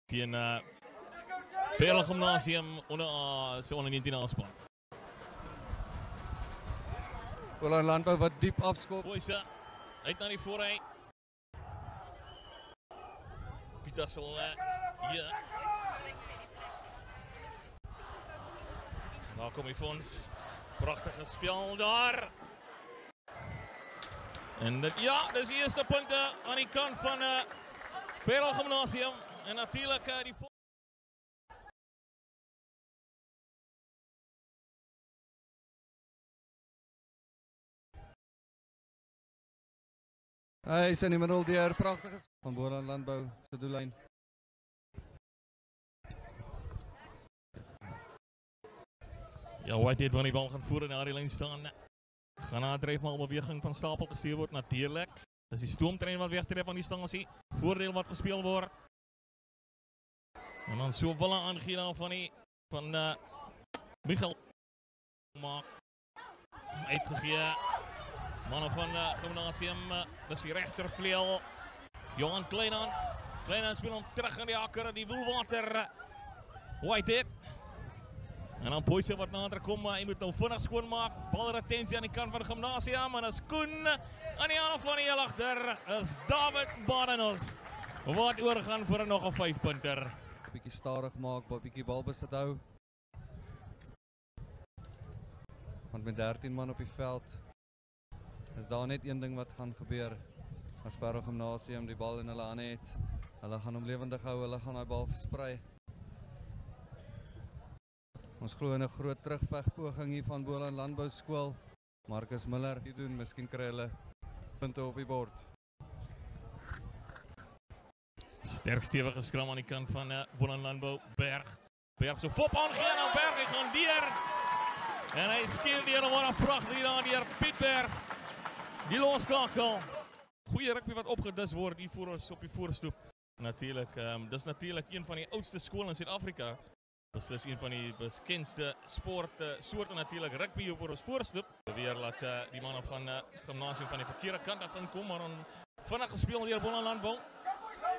teen Parel Gymnasium onder se onder 19 span. Boland Landbou wat diep afskop. Boyse uit na die voorry. Pieter sal hier. Daar kom die fonds. Pragtige spel daar. En dit, ja, dis die eerste punte aan die kant van Parel Gymnasium. En natuurlijk die Hy is in die middel deur, pragtig is van Boland Landbou se doellyn. Ja, Whitehead van die bal gaan voer en na die lyn staan. Gaan na 'n dryfmaalbeweging van Stapel gestuur word natuurlik. Dis die stoomtrein wat wegtrek van die stasie. Voordeel wat gespeel word. En dan so Wille aangee daar van Michael maak uitgegee. Mannen van Gymnasium, dis die regtervleuel. Johan Kleinhans. Kleinhans speel hom terug in die akker, die Woelwater. Whitehead. En dan Boyse wat nader kom, hy moet nou vinnig skoonmaak. Balretensie aan die kant van Gymnasium. En is Koen aan die aanval van die heel agter. Is David Badenhorst wat oorgaan vir nog 'n 5-punter. Bietjie stadig maak, bietjie balbesit hou. Want met 13 man op die veld is daar net een ding wat gaan gebeur. As Parel Gymnasium die bal in hulle hande het. Hulle gaan hom lewendig hou, hulle gaan daai bal versprei. Ons glo in 'n groot terugvegpoging hier van Boland Landbou skool. Marcus Miller die doen, miskien kry hulle punte op die bord. Sterk stewige skram aan die kant van Boland Landbou. Berg so fop aangee en Berg hy gaan deur. En hy skiel deur en wat 'n pragtig hier deur Piet Berg. Die loskakel. Goeie rugby wat opgedis word hier voor ons op die voorstoep. Natuurlik, dis natuurlik een van die oudste skole in Suid-Afrika. Beslis een van die bekendste soorte natuurlik rugby hier voor ons voorstoep. Weer laat die manne van Gymnasium van die verkeerde kant af inkom, maar dan vinnig gespeel deur Boland Landbou.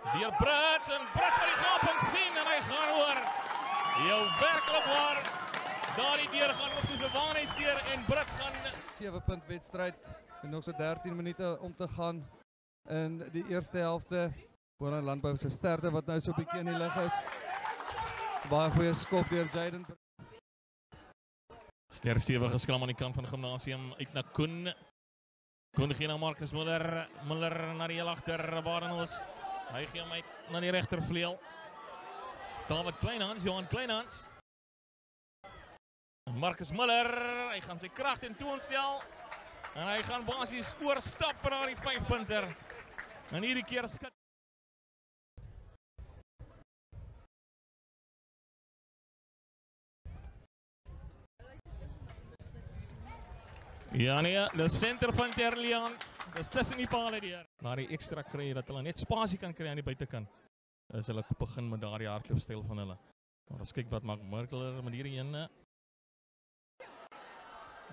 Deur Brits en Brits vir die gaaping sien en hy gaan oor. Jou werklik waar. Daar die deur gaan op soos 'n waarheidsdeur en Brits gaan 7-punt wedstryd. En nog so 13 minute om te gaan in die eerste helfte. Boland Landbou se sterkte wat nou so 'n bietjie in die lig is. Baie goeie skop deur Jaden. Sterk stewige skram aan die kant van Gymnasium uit na Koen. Koen gee na Marcus Muller. Muller na die heel agter Badenhorst. Hy gee hom uit na die regtervleuel. David Kleinhans, Johan Kleinhans. Marcus Muller, hy gaan sy krag tentoonstel. En hy gaan basies oorstap vir daardie 5-punter. En hierdie keer skit. Ja nee, de center van Terlian. Dis tussen die pale deur. Maar die ekstra kry dat hulle net spasie kan kry aan die buitekant. As hulle begin met daardie hardloopstyl van hulle. Maar ons kyk wat maak Merkeler met hierdie een.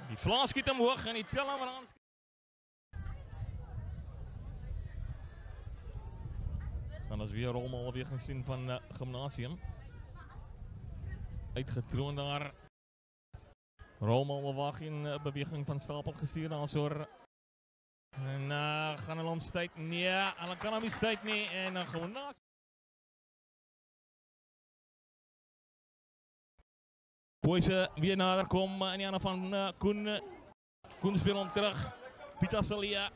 Die vlaas skiet omhoog en die tel hom aan. Dan is weer Rommel weer gesien van Gymnasium. Uitgetroon daar. Rommel wag in beweging van Stapel gestuur daarsoor. En gaan hulle hom stuit? Nee, hulle kan hom nie stuit nie en dan gewoon na. Boyse weer nader kom in die ander van Koen. Koen speel hom terug. Pieter Salia.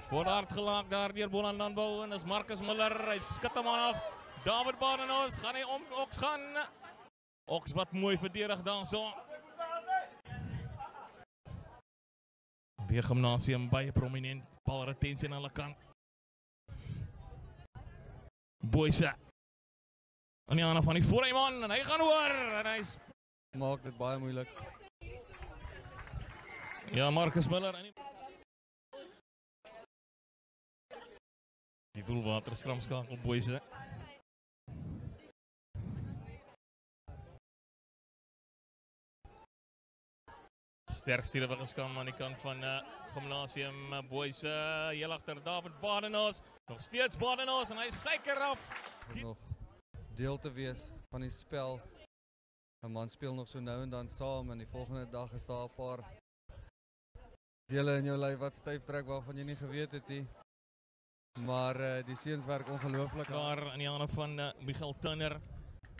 Word hard gelaak daar deur Boland Landbou en is Marcus Miller. Hy skit hom af. David Badenhorst gaan hy om Oks gaan. Oks wat mooi verdedig daar so. Weer Gymnasium baie prominent. Balretensie aan hulle kant. Boyse. En die ander van die voorryman en hy gaan oor en hy maak dit baie moeilik. Ja, Marcus Miller en die Woelwater skramskakel Boyse. Sterk stewige skam aan die kant van Gymnasium Boys. Heel agter David Badenhorst. Nog steeds Badenhorst en hy suiker af. Nog deel te wees van die spel. 'n Man speel nog so nou en dan saam en die volgende dag is daar 'n paar dele in jou lyf wat styf trek waarvan jy nie geweet het nie. Maar die seuns werk ongelooflik hard. Daar in die hande van Michael Turner.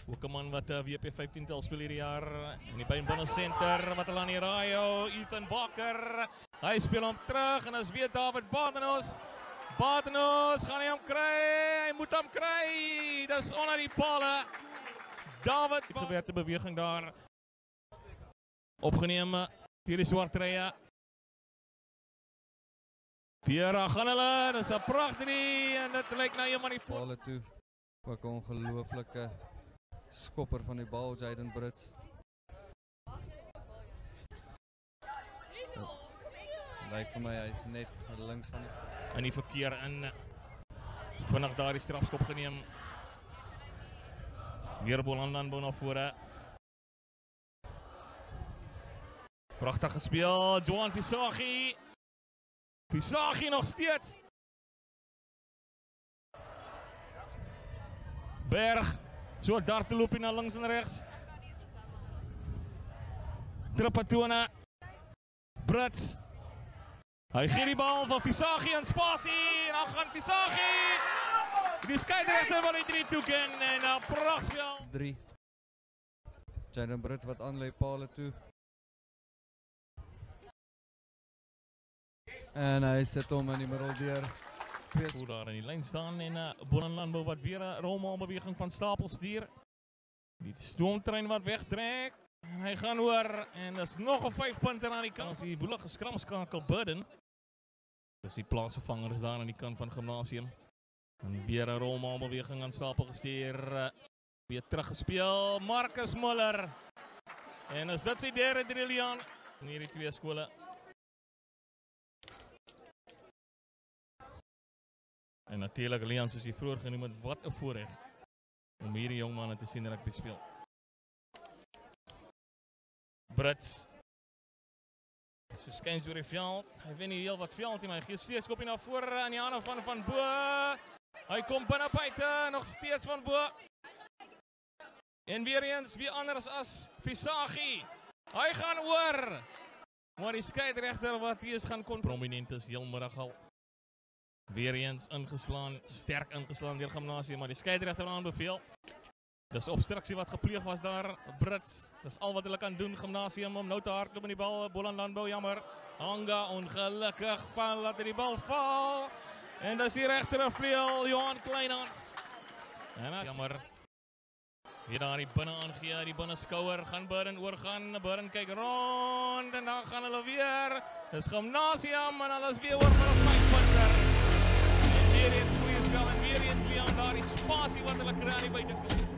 Ook 'n man wat WP 15-tel speel hierdie jaar in die binnensenter wat hulle aan die raai hou. Ethan Bakker. Hy speel hom terug en as weer David Badenhorst. Badenhorst gaan hy hom kry. Hy moet hom kry. Dis onder die palle. David gebeurde beweging daar. Opgeneem deur die swart treye. Piera gaan hulle. Dis 'n pragtige en dit lyk nou eendag die palle toe. Ook 'n ongelooflike skopper van die bal, Jaden Brits. Lyk vir my hy's net links van in die verkeer in. Vinnig daar die strafskop geneem. Weer Boland Landbou na vore. Pragtig gespeel, Johan Visagie. Visagie nog steeds. Berg, so daar te loop na links en regs. Trapatone. Brits. Hy gee die bal van Visagie in spasie en dan gaan Visagie. Die skeieregter wil die 3 toeken en 'n prachtspel. 3. Jaden Brits wat aanlei palle toe. En hy sit hom in die middel deur. Hoe daar in die lyn staan en Boland Landbou wat weer 'n rolmaalbeweging van Stapel stuur. Die stoomtrein wat wegtrek. Hy gaan hoor en dis nog 'n 5 punte aan die kant. As die boelige skramskakel Burden. Dis die plaasvervanger is daar aan die kant van Gymnasium. En weer 'n rolmaalbeweging aan Stapel gestuur. Weer teruggespeel. Marcus Muller. En is dit sy derde driljaan in hierdie twee skole. En natuurlijk Leon, soos jy vroeër genoem het, wat 'n voorreg om hierdie jong manne te sien rugby speel. Brits. So skuins deur die veld. Hy wen nie heel wat veld nie, maar hy gee steeds kopie na vore aan die hande van Bo. Hy kom binne buite, nog steeds van Bo. En weer eens, wie anders as Visagie. Hy gaan oor. Maar die skeieregter wat hier is gaan kon prominent is heel middag al. Weer eens ingeslaan, sterk ingeslaan deur Gymnasium, maar die skeieregter aanbeveel. Dis obstruksie wat gepleeg was daar, Brits. Dis al wat hulle kan doen, Gymnasium, om nou te hardloop in die bal. Boland Landbou, jammer. Anga, ongelukkig, van laat die bal val. En dis die regtervleuel, Johan Kleinhans. En jammer. Weer daar die binne aangee, die binne skouer, gaan Burden oorgaan. Burden kyk rond en dan gaan hulle weer. Dis Gymnasium en hulle is weer oor vir 'n 5 punter. Weer eens goeie spel en weer eens Leon daar die spasie wat hulle kry aan die buitekant.